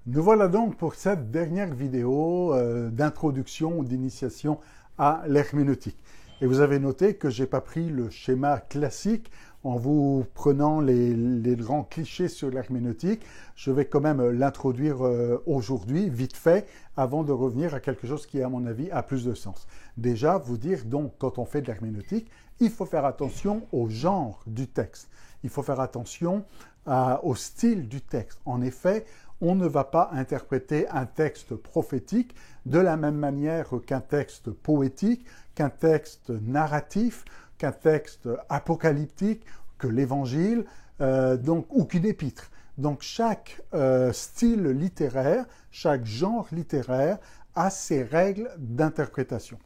Nous voilà donc pour cette dernière vidéo d'introduction ou d'initiation à l'herméneutique. Et vous avez noté que je n'ai pas pris le schéma classique en vous prenant les grands clichés sur l'herméneutique. Je vais quand même l'introduire aujourd'hui, vite fait, avant de revenir à quelque chose qui, à mon avis, a plus de sens. Déjà, vous dire donc, quand on fait de l'herméneutique, il faut faire attention au genre du texte. Il faut faire attention au style du texte. En effet, on ne va pas interpréter un texte prophétique de la même manière qu'un texte poétique, qu'un texte narratif, qu'un texte apocalyptique, que l'évangile, ou qu'une épître. Donc chaque style littéraire, chaque genre littéraire a ses règles d'interprétation.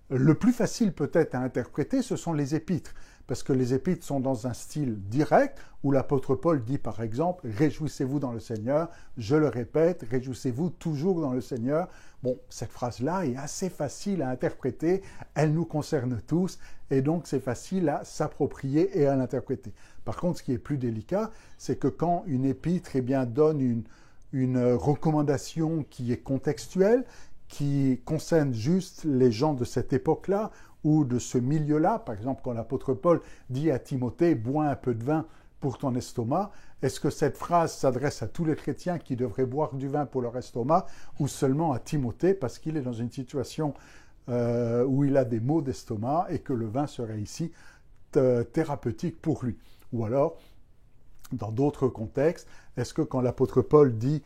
Le plus facile peut-être à interpréter, ce sont les épîtres, parce que les épîtres sont dans un style direct, où l'apôtre Paul dit par exemple « Réjouissez-vous dans le Seigneur », je le répète, « Réjouissez-vous toujours dans le Seigneur ». Bon, cette phrase-là est assez facile à interpréter, elle nous concerne tous, et donc c'est facile à s'approprier et à l'interpréter. Par contre, ce qui est plus délicat, c'est que quand une épître donne une recommandation qui est contextuelle, qui concerne juste les gens de cette époque-là ou de ce milieu-là. Par exemple, quand l'apôtre Paul dit à Timothée « Bois un peu de vin pour ton estomac », est-ce que cette phrase s'adresse à tous les chrétiens qui devraient boire du vin pour leur estomac ou seulement à Timothée parce qu'il est dans une situation où il a des maux d'estomac et que le vin serait ici thérapeutique pour lui? Ou alors, dans d'autres contextes, est-ce que quand l'apôtre Paul dit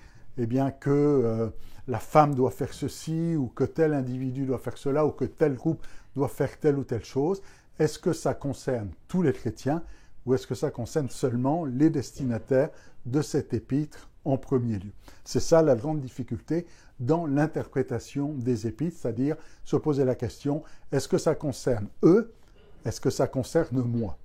que la femme doit faire ceci, ou que tel individu doit faire cela, ou que tel groupe doit faire telle ou telle chose, est-ce que ça concerne tous les chrétiens, ou est-ce que ça concerne seulement les destinataires de cet épître en premier lieu? C'est ça la grande difficulté dans l'interprétation des épîtres, c'est-à-dire se poser la question, est-ce que ça concerne eux, est-ce que ça concerne moi?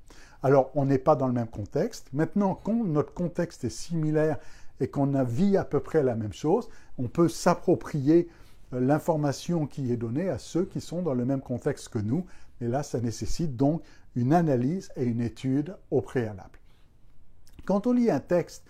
Alors, on n'est pas dans le même contexte. Maintenant, quand notre contexte est similaire et qu'on a vit à peu près la même chose, on peut s'approprier l'information qui est donnée à ceux qui sont dans le même contexte que nous. Et là, ça nécessite donc une analyse et une étude au préalable. Quand on lit un texte,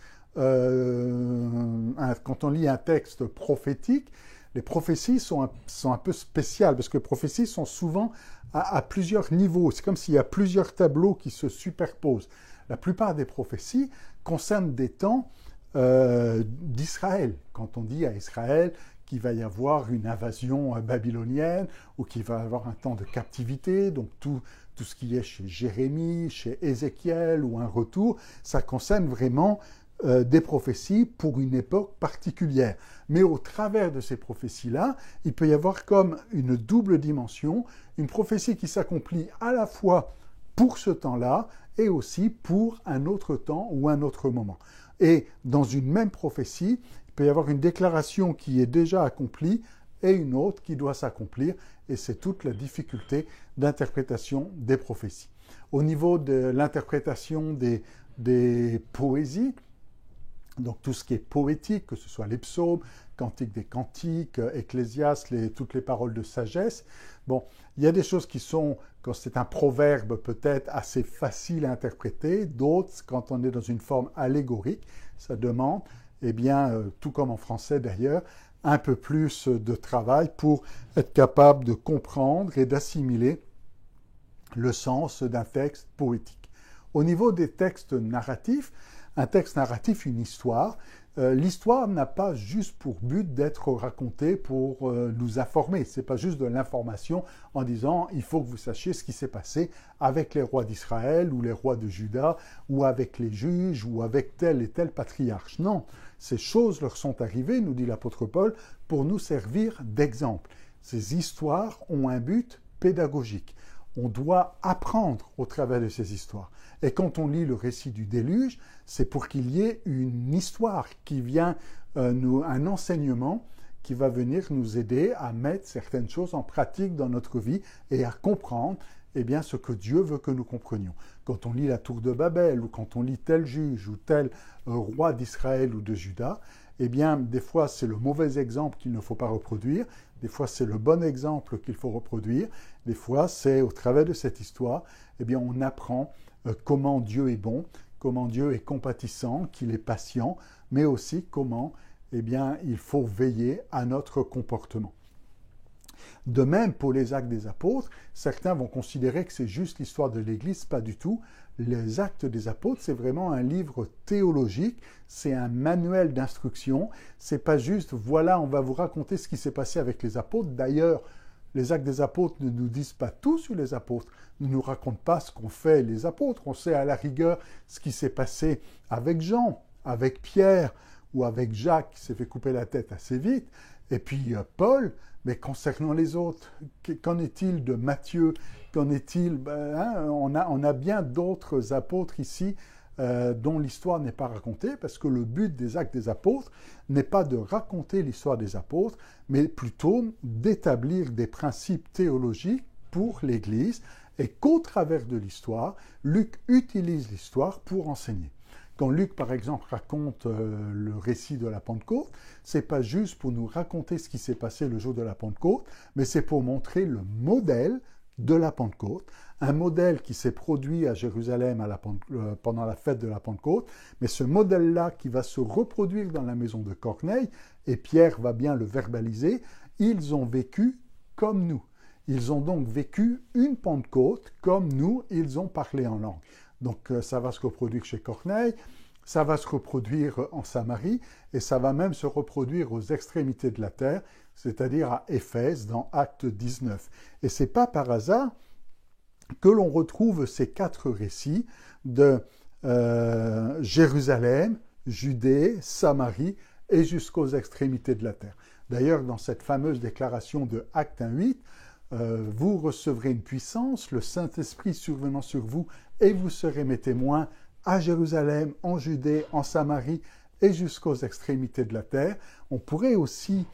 prophétique, les prophéties sont un peu spéciales parce que les prophéties sont souvent à plusieurs niveaux. C'est comme s'il y a plusieurs tableaux qui se superposent. La plupart des prophéties concernent des temps d'Israël. Quand on dit à Israël qu'il va y avoir une invasion babylonienne ou qu'il va y avoir un temps de captivité, donc tout ce qui est chez Jérémie, chez Ézéchiel ou un retour, ça concerne vraiment des prophéties pour une époque particulière. Mais au travers de ces prophéties-là, il peut y avoir comme une double dimension, une prophétie qui s'accomplit à la fois pour ce temps-là et aussi pour un autre temps ou un autre moment. Et dans une même prophétie, il peut y avoir une déclaration qui est déjà accomplie et une autre qui doit s'accomplir, et c'est toute la difficulté d'interprétation des prophéties. Au niveau de l'interprétation des poésies, donc tout ce qui est poétique, que ce soit les psaumes, Cantique des Cantiques, Ecclésiaste, toutes les paroles de sagesse. Bon, il y a des choses qui sont, quand c'est un proverbe, peut-être assez facile à interpréter. D'autres, quand on est dans une forme allégorique, ça demande, tout comme en français d'ailleurs, un peu plus de travail pour être capable de comprendre et d'assimiler le sens d'un texte poétique. Au niveau des textes narratifs, un texte narratif, une histoire, l'histoire n'a pas juste pour but d'être racontée pour nous informer. Ce n'est pas juste de l'information en disant « il faut que vous sachiez ce qui s'est passé avec les rois d'Israël ou les rois de Juda ou avec les juges ou avec tel et tel patriarche ». Non, ces choses leur sont arrivées, nous dit l'apôtre Paul, pour nous servir d'exemple. Ces histoires ont un but pédagogique. On doit apprendre au travers de ces histoires. Et quand on lit le récit du déluge, c'est pour qu'il y ait une histoire qui vient, un enseignement qui va venir nous aider à mettre certaines choses en pratique dans notre vie et à comprendre ce que Dieu veut que nous comprenions. Quand on lit la tour de Babel ou quand on lit tel juge ou tel roi d'Israël ou de Juda, des fois c'est le mauvais exemple qu'il ne faut pas reproduire, des fois c'est le bon exemple qu'il faut reproduire, des fois c'est au travers de cette histoire, on apprend comment Dieu est bon, comment Dieu est compatissant, qu'il est patient, mais aussi comment eh bien, il faut veiller à notre comportement. De même, pour les Actes des Apôtres, certains vont considérer que c'est juste l'histoire de l'Église, pas du tout. Les Actes des Apôtres, c'est vraiment un livre théologique, c'est un manuel d'instruction, c'est pas juste, voilà, on va vous raconter ce qui s'est passé avec les apôtres. D'ailleurs, les Actes des Apôtres ne nous disent pas tout sur les apôtres, ne nous racontent pas ce qu'ont fait les apôtres. On sait à la rigueur ce qui s'est passé avec Jean, avec Pierre ou avec Jacques qui s'est fait couper la tête assez vite, et puis Paul. Mais concernant les autres, qu'en est-il de Matthieu? Qu'en est-il? On a bien d'autres apôtres ici dont l'histoire n'est pas racontée, parce que le but des Actes des Apôtres n'est pas de raconter l'histoire des apôtres, mais plutôt d'établir des principes théologiques pour l'Église, et qu'au travers de l'histoire, Luc utilise l'histoire pour enseigner. Quand Luc, par exemple, raconte le récit de la Pentecôte, c'est pas juste pour nous raconter ce qui s'est passé le jour de la Pentecôte, mais c'est pour montrer le modèle de la Pentecôte, un modèle qui s'est produit à Jérusalem pendant la fête de la Pentecôte, mais ce modèle-là qui va se reproduire dans la maison de Corneille, et Pierre va bien le verbaliser, ils ont vécu comme nous. Ils ont donc vécu une Pentecôte comme nous, ils ont parlé en langue. Donc ça va se reproduire chez Corneille, ça va se reproduire en Samarie, et ça va même se reproduire aux extrémités de la terre, c'est-à-dire à Éphèse, dans Acte 19. Et ce n'est pas par hasard que l'on retrouve ces 4 récits de Jérusalem, Judée, Samarie, et jusqu'aux extrémités de la terre. D'ailleurs, dans cette fameuse déclaration de Acte 1:8, vous recevrez une puissance, le Saint-Esprit survenant sur vous, et vous serez mes témoins à Jérusalem, en Judée, en Samarie et jusqu'aux extrémités de la terre. On pourrait aussi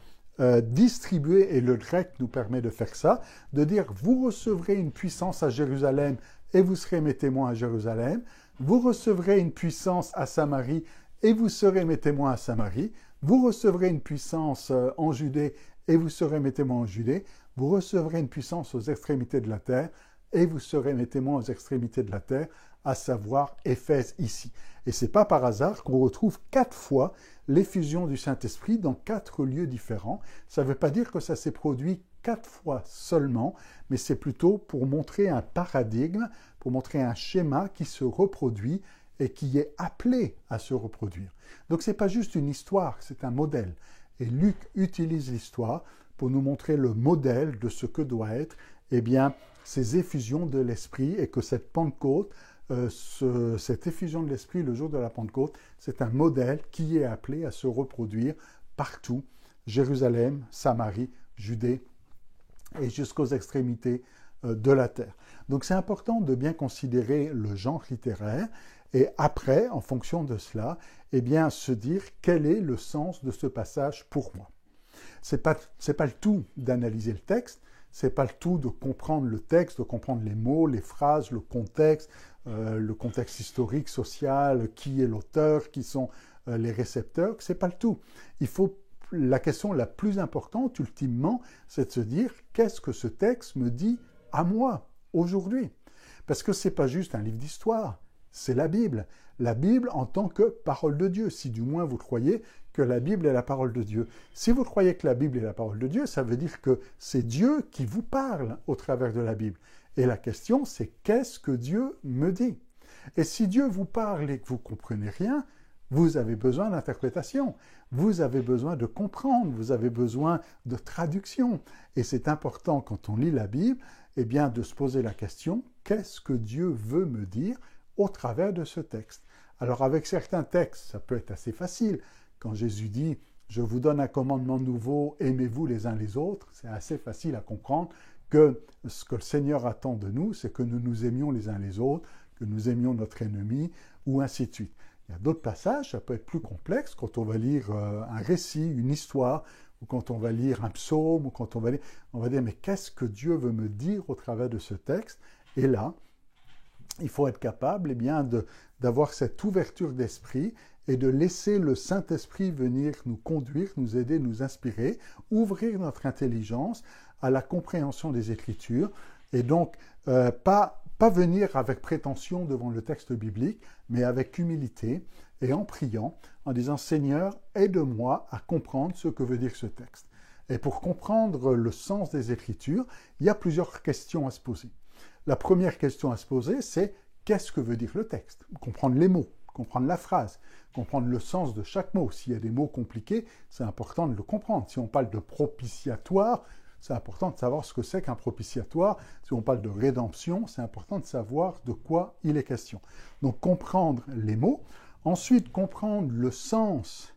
distribuer, et le grec nous permet de faire ça, de dire vous recevrez une puissance à Jérusalem et vous serez mes témoins à Jérusalem, vous recevrez une puissance à Samarie et vous serez mes témoins à Samarie, vous recevrez une puissance en Judée et vous serez mes témoins en Judée, vous recevrez une puissance aux extrémités de la terre et vous serez mes témoins aux extrémités de la terre, à savoir Éphèse ici. Et ce n'est pas par hasard qu'on retrouve 4 fois l'effusion du Saint-Esprit dans 4 lieux différents. Ça ne veut pas dire que ça s'est produit 4 fois seulement, mais c'est plutôt pour montrer un paradigme, pour montrer un schéma qui se reproduit et qui est appelé à se reproduire. Donc ce n'est pas juste une histoire, c'est un modèle. Et Luc utilise l'histoire pour nous montrer le modèle de ce que doit être, eh bien, ces effusions de l'Esprit, et que cette Pentecôte, cette effusion de l'Esprit le jour de la Pentecôte, c'est un modèle qui est appelé à se reproduire partout, Jérusalem, Samarie, Judée et jusqu'aux extrémités de la terre. Donc c'est important de bien considérer le genre littéraire et après, en fonction de cela, eh bien, se dire quel est le sens de ce passage pour moi. C'est pas le tout d'analyser le texte, c'est pas le tout de comprendre le texte, de comprendre les mots, les phrases, le contexte historique, social, qui est l'auteur, qui sont les récepteurs, c'est pas le tout. La question la plus importante, ultimement, c'est de se dire qu'est-ce que ce texte me dit à moi, aujourd'hui? Parce que c'est pas juste un livre d'histoire, c'est la Bible. La Bible en tant que parole de Dieu, si du moins vous croyez que la Bible est la parole de Dieu. Si vous croyez que la Bible est la parole de Dieu, ça veut dire que c'est Dieu qui vous parle au travers de la Bible. Et la question, c'est qu'est-ce que Dieu me dit? Et si Dieu vous parle et que vous ne comprenez rien, vous avez besoin d'interprétation, vous avez besoin de comprendre, vous avez besoin de traduction. Et c'est important quand on lit la Bible, eh bien, de se poser la question, qu'est-ce que Dieu veut me dire au travers de ce texte? Alors avec certains textes, ça peut être assez facile. Quand Jésus dit « Je vous donne un commandement nouveau, aimez-vous les uns les autres », c'est assez facile à comprendre que ce que le Seigneur attend de nous, c'est que nous nous aimions les uns les autres, que nous aimions notre ennemi, ou ainsi de suite. Il y a d'autres passages, ça peut être plus complexe, quand on va lire un récit, une histoire, ou quand on va lire un psaume, ou quand on va dire « Mais qu'est-ce que Dieu veut me dire au travers de ce texte ?» Et là, il faut être capable d'avoir cette ouverture d'esprit et de laisser le Saint-Esprit venir nous conduire, nous aider, nous inspirer, ouvrir notre intelligence à la compréhension des Écritures, et donc pas venir avec prétention devant le texte biblique, mais avec humilité et en priant, en disant « Seigneur, aide-moi à comprendre ce que veut dire ce texte ». Et pour comprendre le sens des Écritures, il y a plusieurs questions à se poser. La première question à se poser, c'est qu'est-ce que veut dire le texte? Comprendre les mots, comprendre la phrase, comprendre le sens de chaque mot. S'il y a des mots compliqués, c'est important de le comprendre. Si on parle de propitiatoire, c'est important de savoir ce que c'est qu'un propitiatoire. Si on parle de rédemption, c'est important de savoir de quoi il est question. Donc comprendre les mots, ensuite comprendre le sens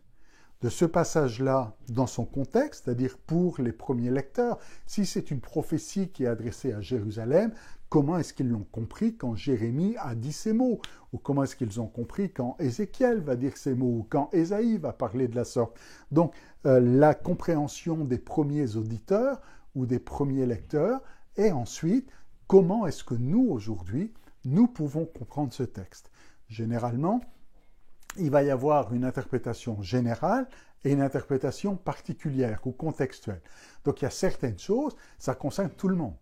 de ce passage-là dans son contexte, c'est-à-dire pour les premiers lecteurs. Si c'est une prophétie qui est adressée à Jérusalem, comment est-ce qu'ils l'ont compris quand Jérémie a dit ces mots? Ou comment est-ce qu'ils ont compris quand Ézéchiel va dire ces mots? Ou quand Ésaïe va parler de la sorte? Donc, la compréhension des premiers auditeurs ou des premiers lecteurs, et ensuite, comment est-ce que nous, aujourd'hui, nous pouvons comprendre ce texte? Généralement, il va y avoir une interprétation générale et une interprétation particulière ou contextuelle. Donc il y a certaines choses, ça concerne tout le monde.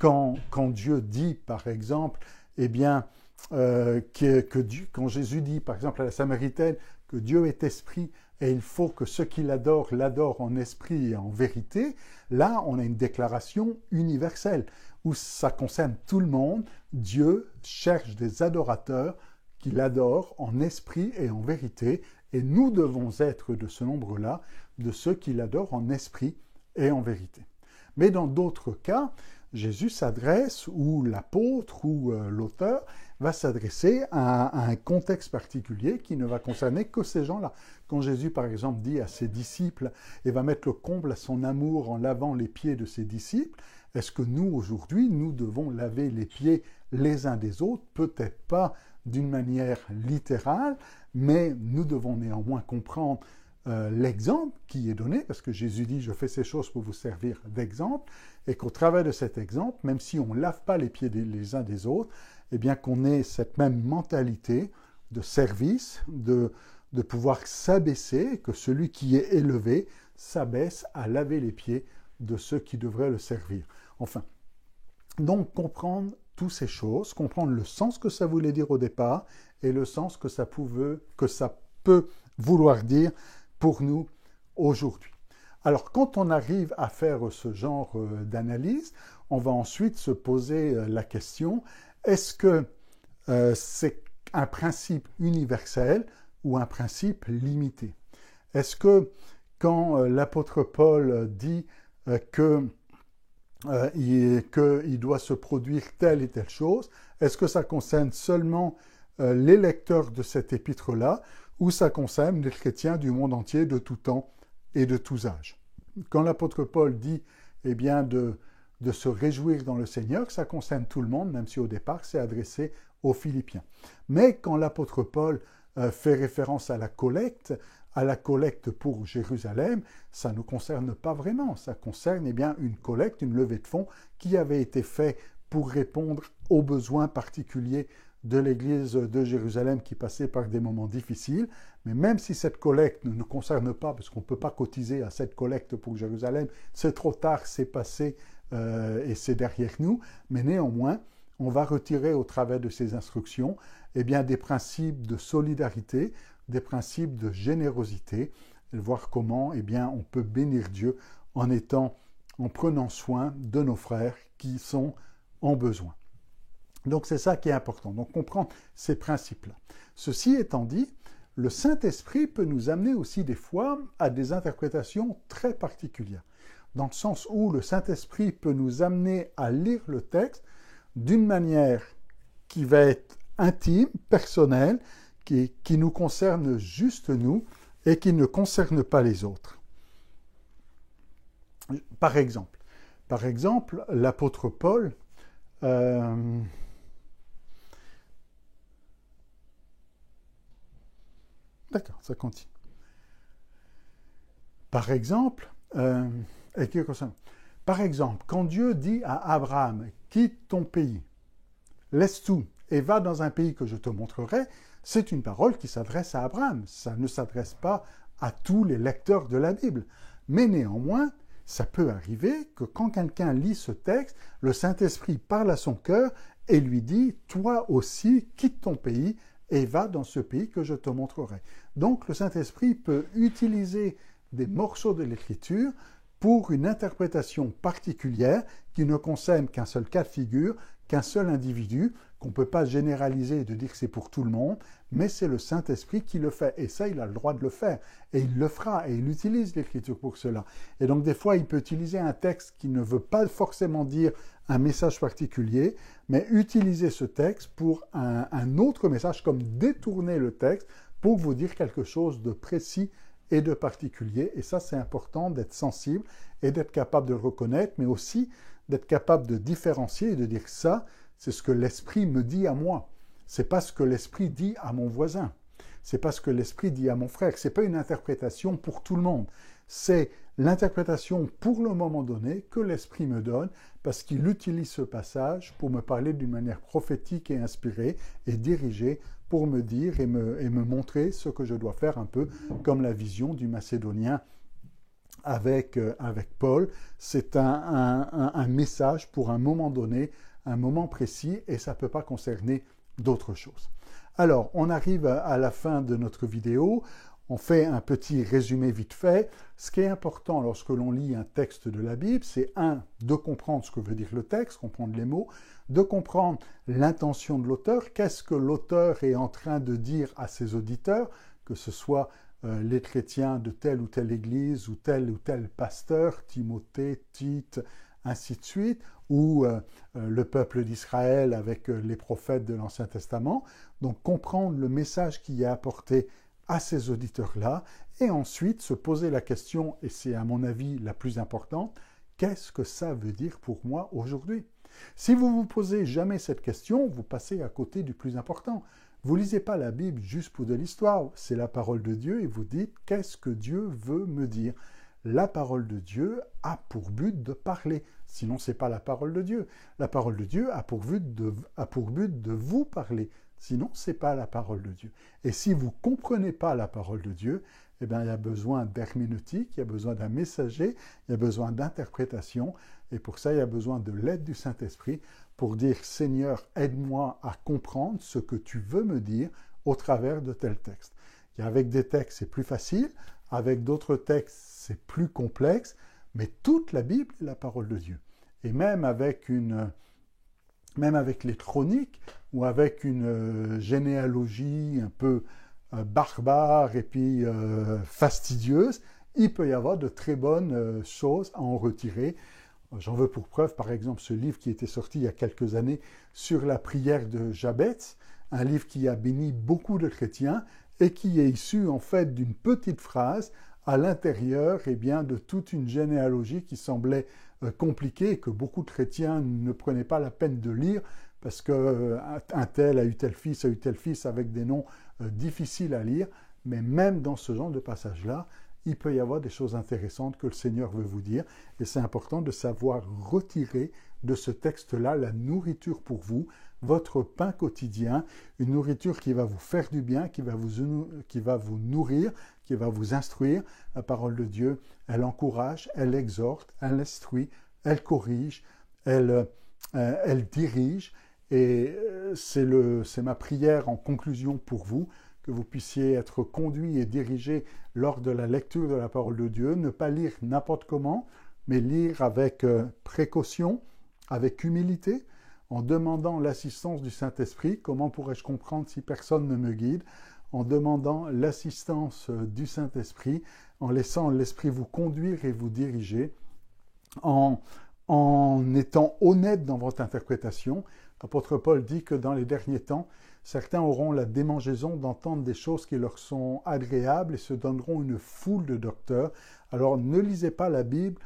Quand Dieu dit, par exemple, eh bien, quand Jésus dit, par exemple, à la Samaritaine, que Dieu est esprit et il faut que ceux qui l'adorent en esprit et en vérité, là, on a une déclaration universelle où ça concerne tout le monde. Dieu cherche des adorateurs qui l'adorent en esprit et en vérité, et nous devons être de ce nombre-là, de ceux qui l'adorent en esprit et en vérité. Mais dans d'autres cas, Jésus s'adresse, ou l'apôtre, ou l'auteur, va s'adresser à un contexte particulier qui ne va concerner que ces gens-là. Quand Jésus, par exemple, dit à ses disciples, et va mettre le comble à son amour en lavant les pieds de ses disciples, est-ce que nous, aujourd'hui, nous devons laver les pieds les uns des autres? Peut-être pas d'une manière littérale, mais nous devons néanmoins comprendre l'exemple qui est donné, parce que Jésus dit « Je fais ces choses pour vous servir d'exemple », et qu'au travers de cet exemple, même si on ne lave pas les pieds les uns des autres, eh bien qu'on ait cette même mentalité de service, de pouvoir s'abaisser, que celui qui est élevé s'abaisse à laver les pieds de ceux qui devraient le servir. Enfin, donc comprendre toutes ces choses, comprendre le sens que ça voulait dire au départ et le sens que ça peut vouloir dire pour nous aujourd'hui. Alors, quand on arrive à faire ce genre d'analyse, on va ensuite se poser la question, est-ce que c'est un principe universel ou un principe limité? Est-ce que quand l'apôtre Paul dit qu'il doit se produire telle et telle chose, est-ce que ça concerne seulement les lecteurs de cet épître-là, ou ça concerne les chrétiens du monde entier, de tout temps et de tous âges? Quand l'apôtre Paul dit eh bien, de se réjouir dans le Seigneur, ça concerne tout le monde, même si au départ c'est adressé aux Philippiens. Mais quand l'apôtre Paul fait référence à la collecte pour Jérusalem, ça ne nous concerne pas vraiment. Ça concerne eh bien, une collecte, une levée de fonds qui avait été faite pour répondre aux besoins particuliers de l'Église de Jérusalem qui passait par des moments difficiles. Mais même si cette collecte ne nous concerne pas, parce qu'on ne peut pas cotiser à cette collecte pour Jérusalem, c'est trop tard, c'est passé et c'est derrière nous, mais néanmoins, on va retirer au travers de ces instructions eh bien, des principes de solidarité, des principes de générosité, et voir comment eh bien, on peut bénir Dieu en prenant soin de nos frères qui sont en besoin. Donc c'est ça qui est important, donc comprendre ces principes-là. Ceci étant dit, le Saint-Esprit peut nous amener aussi des fois à des interprétations très particulières, dans le sens où le Saint-Esprit peut nous amener à lire le texte d'une manière qui va être intime, personnelle, qui nous concerne juste nous et qui ne concerne pas les autres. Par exemple, l'apôtre Paul D'accord, ça continue. Par exemple, quand Dieu dit à Abraham, quitte ton pays, laisse tout et va dans un pays que je te montrerai, c'est une parole qui s'adresse à Abraham. Ça ne s'adresse pas à tous les lecteurs de la Bible. Mais néanmoins, ça peut arriver que quand quelqu'un lit ce texte, le Saint-Esprit parle à son cœur et lui dit « Toi aussi, quitte ton pays et va dans ce pays que je te montrerai. Donc le Saint-Esprit peut utiliser des morceaux de l'Écriture pour une interprétation particulière qui ne concerne qu'un seul cas de figure, qu'un seul individu, qu'on ne peut pas généraliser et de dire que c'est pour tout le monde, mais c'est le Saint-Esprit qui le fait. Et ça, il a le droit de le faire. Et il le fera. Et il utilise l'Écriture pour cela. Et donc, des fois, il peut utiliser un texte qui ne veut pas forcément dire un message particulier, mais utiliser ce texte pour un autre message, comme détourner le texte pour vous dire quelque chose de précis et de particulier. Et ça, c'est important d'être sensible et d'être capable de le reconnaître, mais aussi d'être capable de différencier et de dire ça, c'est ce que l'Esprit me dit à moi. C'est pas ce que l'Esprit dit à mon voisin. C'est pas ce que l'Esprit dit à mon frère. C'est pas une interprétation pour tout le monde. C'est l'interprétation pour le moment donné que l'Esprit me donne parce qu'il utilise ce passage pour me parler d'une manière prophétique et inspirée et dirigée pour me dire et me montrer ce que je dois faire, un peu comme la vision du Macédonien avec Paul. C'est un message pour un moment donné, un moment précis, et ça ne peut pas concerner d'autres choses. Alors, on arrive à la fin de notre vidéo. On fait un petit résumé vite fait. Ce qui est important lorsque l'on lit un texte de la Bible, c'est de comprendre ce que veut dire le texte, comprendre les mots, de comprendre l'intention de l'auteur, qu'est-ce que l'auteur est en train de dire à ses auditeurs, que ce soit les chrétiens de telle ou telle église ou tel pasteur, Timothée, Tite, ainsi de suite, ou le peuple d'Israël avec les prophètes de l'Ancien Testament. Donc comprendre le message qui est apporté à ces auditeurs-là, et ensuite se poser la question, et c'est à mon avis la plus importante, qu'est-ce que ça veut dire pour moi aujourd'hui? Si vous vous posez jamais cette question, vous passez à côté du plus important. Vous lisez pas la Bible juste pour de l'histoire, c'est la parole de Dieu, et vous dites, qu'est-ce que Dieu veut me dire? La parole de Dieu a pour but de parler, sinon c'est pas la parole de Dieu. La parole de Dieu a pour but de vous parler, sinon c'est pas la parole de Dieu. Et si vous comprenez pas la parole de Dieu, eh bien il y a besoin d'herméneutique, il y a besoin d'un messager, il y a besoin d'interprétation, et pour ça il y a besoin de l'aide du Saint-Esprit pour dire Seigneur, aide-moi à comprendre ce que tu veux me dire au travers de tel texte. Et avec des textes c'est plus facile, avec d'autres textes c'est plus complexe, mais toute la Bible est la parole de Dieu. Et même avec les chroniques ou avec une généalogie un peu barbare et puis fastidieuse, il peut y avoir de très bonnes choses à en retirer. J'en veux pour preuve, par exemple, ce livre qui était sorti il y a quelques années sur la prière de Jabez, un livre qui a béni beaucoup de chrétiens et qui est issu en fait d'une petite phrase à l'intérieur de toute une généalogie qui semblait compliquée et que beaucoup de chrétiens ne prenaient pas la peine de lire parce qu'un tel a eu tel fils avec des noms difficiles à lire. Mais même dans ce genre de passage-là, il peut y avoir des choses intéressantes que le Seigneur veut vous dire. Et c'est important de savoir retirer de ce texte-là la nourriture pour vous, votre pain quotidien, une nourriture qui va vous faire du bien, qui va vous nourrir, qui va vous instruire. La parole de Dieu, elle encourage, elle exhorte, elle instruit, elle corrige, elle dirige. Et c'est ma prière en conclusion pour vous, que vous puissiez être conduit et dirigé lors de la lecture de la parole de Dieu, ne pas lire n'importe comment, mais lire avec précaution, avec humilité, en demandant l'assistance du Saint-Esprit. Comment pourrais-je comprendre si personne ne me guide? En demandant l'assistance du Saint-Esprit, en laissant l'Esprit vous conduire et vous diriger, en étant honnête dans votre interprétation. L'apôtre Paul dit que dans les derniers temps, certains auront la démangeaison d'entendre des choses qui leur sont agréables et se donneront une foule de docteurs. Alors ne lisez pas la Bible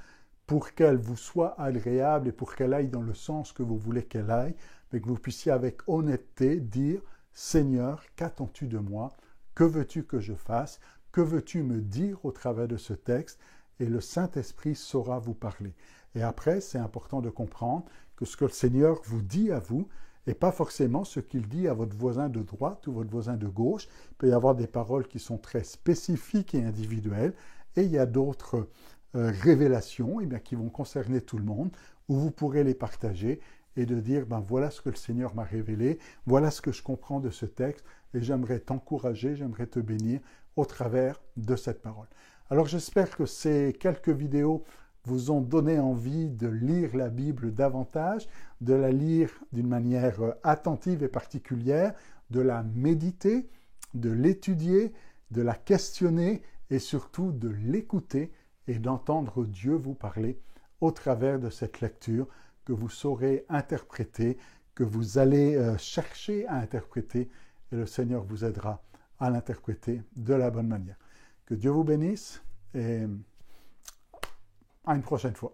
pour qu'elle vous soit agréable et pour qu'elle aille dans le sens que vous voulez qu'elle aille, mais que vous puissiez avec honnêteté dire « Seigneur, qu'attends-tu de moi? Que veux-tu que je fasse? Que veux-tu me dire au travers de ce texte ?» Et le Saint-Esprit saura vous parler. Et après, c'est important de comprendre que ce que le Seigneur vous dit à vous n'est pas forcément ce qu'il dit à votre voisin de droite ou votre voisin de gauche. Il peut y avoir des paroles qui sont très spécifiques et individuelles, et il y a d'autres révélations qui vont concerner tout le monde, où vous pourrez les partager et de dire, ben voilà ce que le Seigneur m'a révélé, voilà ce que je comprends de ce texte, et j'aimerais t'encourager, j'aimerais te bénir au travers de cette parole. Alors j'espère que ces quelques vidéos vous ont donné envie de lire la Bible davantage, de la lire d'une manière attentive et particulière, de la méditer, de l'étudier, de la questionner et surtout de l'écouter et d'entendre Dieu vous parler au travers de cette lecture que vous saurez interpréter, que vous allez chercher à interpréter et le Seigneur vous aidera à l'interpréter de la bonne manière. Que Dieu vous bénisse et à une prochaine fois.